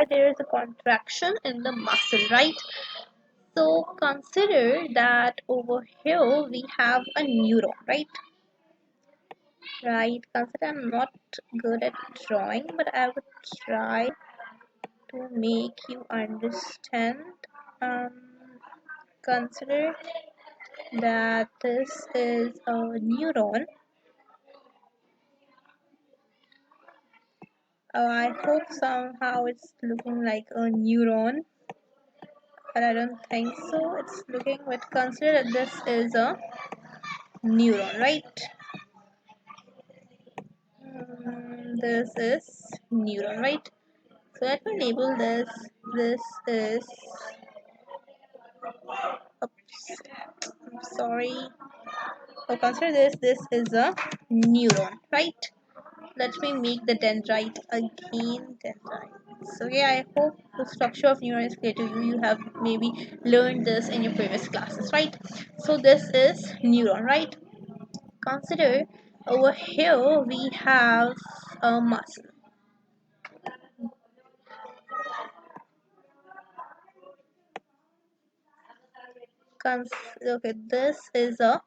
that there is a contraction in the muscle, right? So consider that over here we have a neuron, right? Right, consider I'm not good at drawing, but I would try to make you understand. Consider that this is a neuron. I hope somehow it's looking like a neuron, but I don't think so. It's looking, but consider that this is a neuron, right? This is neuron, right? So let me label this. This is, oops, I'm sorry. So consider this. This is a neuron, right? Let me make the dendrite again. Dendrites. Okay, I hope the structure of neuron is clear to you. You have maybe learned this in your previous classes, right? So this is neuron, right? Consider over here we have a muscle. Okay, this is a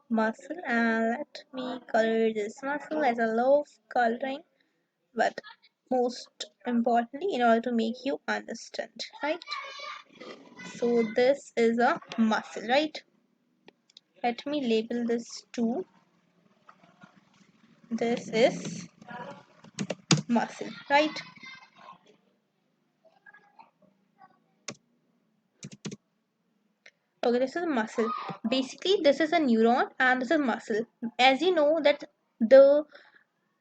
muscle, and let me color this muscle as a low coloring, but most importantly in order to make you understand, right? So this is a muscle, right? Let me label this too. This is muscle, right? Okay, this is a muscle. Basically this is a neuron and this is muscle. As you know that the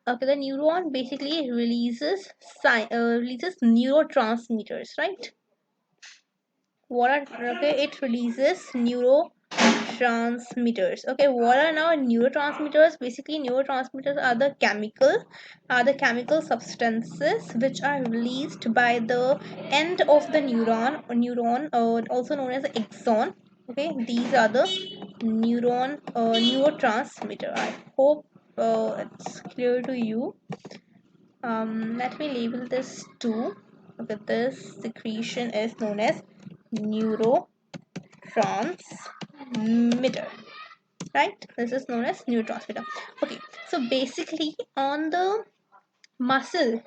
the neuron basically releases neurotransmitters, right? What are, okay, it releases neurotransmitters. Okay, what are now neurotransmitters? Basically neurotransmitters are the chemical substances which are released by the end of the neuron, also known as axon. Okay, these are the neurotransmitter. I hope it's clear to you. Let me label this too. Okay, this secretion is known as neurotransmitter, right? This is known as neurotransmitter. Okay, so basically on the muscles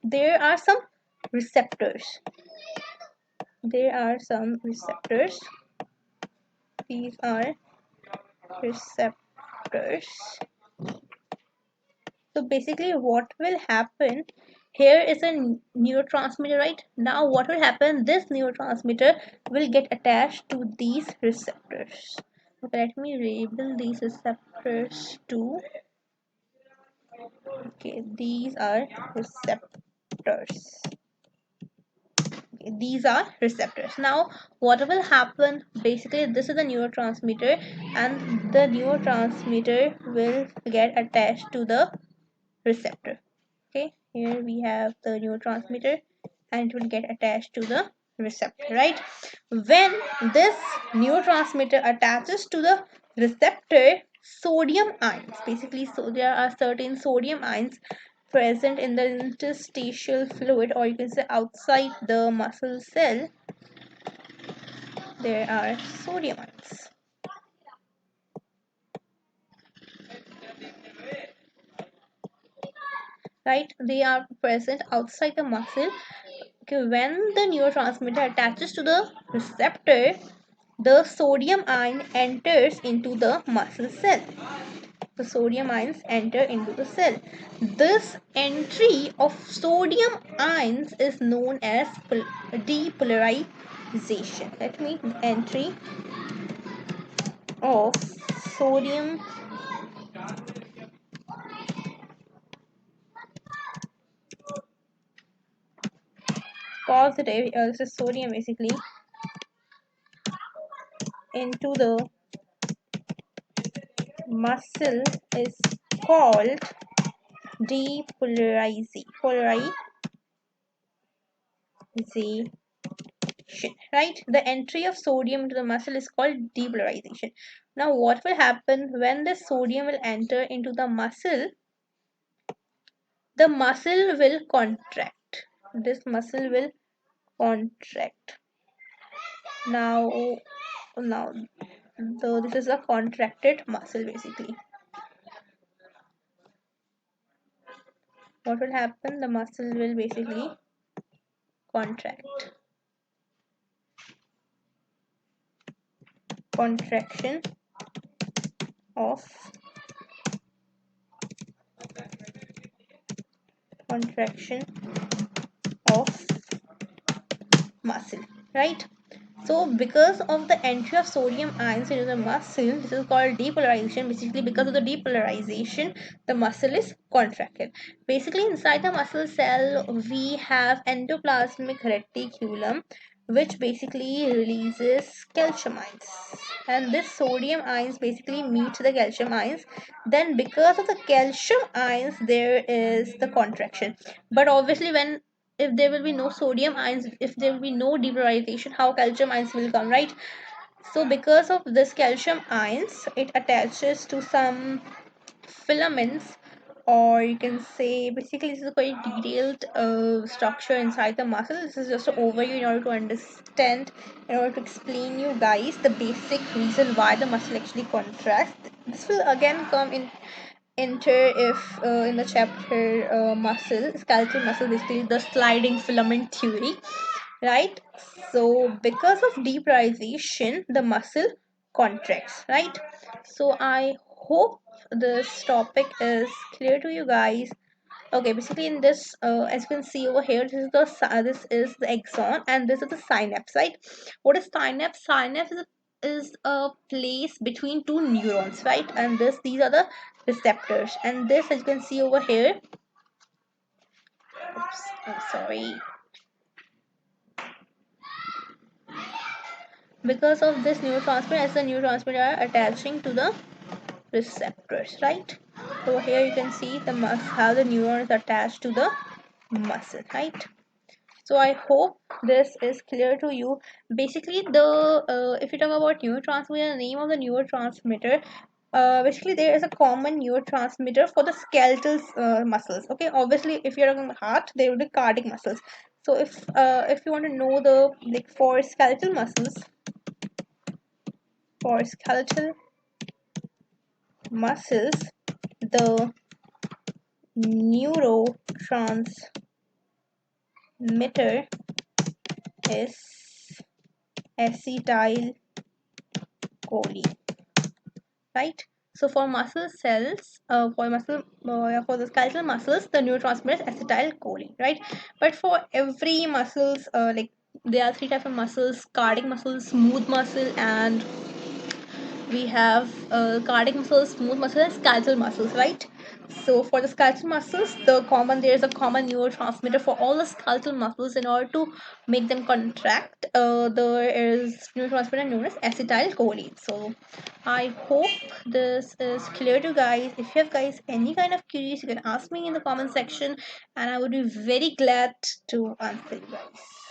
there are some receptors. There are some receptors. These are receptors. So basically what will happen, here is a neurotransmitter, right? Now what will happen, this neurotransmitter will get attached to these receptors. Okay, let me label these receptors too. Okay, these are receptors. Okay, these are receptors. Now what will happen, basically this is a neurotransmitter and the neurotransmitter will get attached to the receptor. Okay, here we have the neurotransmitter and it will get attached to the receptor, right? When this neurotransmitter attaches to the receptor, sodium ions, basically, so there are certain sodium ions present in the interstitial fluid, or you can say outside the muscle cell. There are sodium ions, right? They are present outside the muscle. Okay, when the neurotransmitter attaches to the receptor, the sodium ion enters into the muscle cell. The sodium ions enter into the cell. This entry of sodium ions is known as depolarization. Let me entry of sodium positive, this is sodium basically, into the muscle is called depolarization, right? The entry of sodium into the muscle is called depolarization. Now what will happen when the sodium will enter into the muscle? The muscle will contract. this muscle will contract. Now this is a contracted muscle basically. What will happen? The muscle will basically contract. Contraction of contraction of muscle, right? So because of the entry of sodium ions into the muscle, this is called depolarization. Basically, because of the depolarization, the muscle is contracted. Basically, inside the muscle cell, we have endoplasmic reticulum, which basically releases calcium ions. And this sodium ions basically meet the calcium ions. Then because of the calcium ions, there is the contraction. But obviously, when if there will be no sodium ions, if there will be no depolarization, how calcium ions will come, right? So because of this calcium ions, it attaches to some filaments, or you can say basically this is a quite detailed structure inside the muscle. This is just an overview in order to understand, in order to explain you guys the basic reason why the muscle actually contracts. This will again come in enter if in the chapter muscle, skeletal muscle, basically the sliding filament theory, right? So because of depolarization, the muscle contracts, right? So I hope this topic is clear to you guys. Okay, basically in this, as you can see over here, this is the axon and this is the synapse, right? What is synapse? Synapse is a place between two neurons, right? And these are the receptors. And this, as you can see over here, oops, I'm sorry. Because of this neurotransmitter, as the neurotransmitter are attaching to the receptors, right? So here you can see how the neuron is attached to the muscle, right? So I hope this is clear to you. Basically, if you talk about neurotransmitter, the name of the neurotransmitter, basically there is a common neurotransmitter for the skeletal muscles. Okay, obviously if you're talking about heart, there will be cardiac muscles. So if you want to know the like for skeletal muscles, the neurotransmitter is acetylcholine, right? So for muscle cells, for the skeletal muscles, the neurotransmitter is acetylcholine, right? But for every muscles, like there are three types of muscles: cardiac muscles, smooth muscle, and we have cardiac muscles, smooth muscles, and skeletal muscles, right? So for the skeletal muscles, there is a common neurotransmitter for all the skeletal muscles. In order to make them contract, there is neurotransmitter known as acetylcholine. So I hope this is clear to guys. If you have guys any kind of queries, you can ask me in the comment section, and I would be very glad to answer you guys.